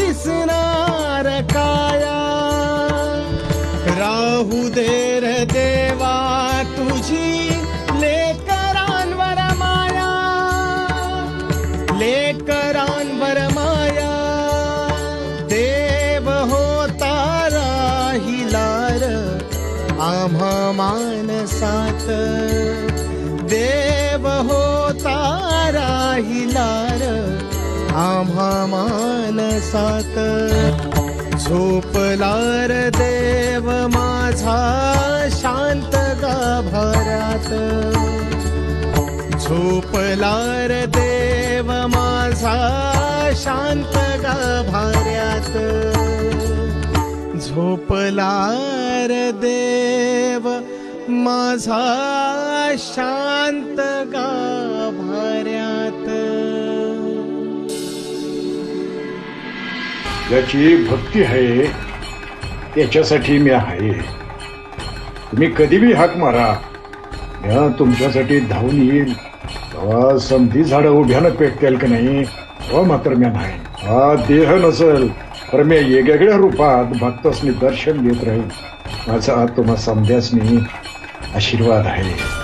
दिसणार काया, राहू दे रे देवा तुझी लेकरांवर माया, लेकरांवर माया. देव होता राहिलार आम्हा मानसात, देव होता राहिलार आम्हा मानसात. झोपलार देव माझा शांत गाभाऱ्यात, झोपलार देव माझा शांत गाभाऱ्यात, झोपलार देव माझा शांत गाभाऱ्यात. ज्याची भक्ती आहे त्याच्यासाठी मी आहे. तुम्ही कधी बी हाक मारा, मी तुमच्यासाठी धावून येईल. तेव्हा समधी झाडं उभ्यानं पेटतील का नाही, तेव्हा मात्र मी नाही. हा देह नसल तर मी वेगवेगळ्या रूपात भक्तासनी दर्शन देत राहील. माझा तुम्हा समध्यासनी आशीर्वाद आहे.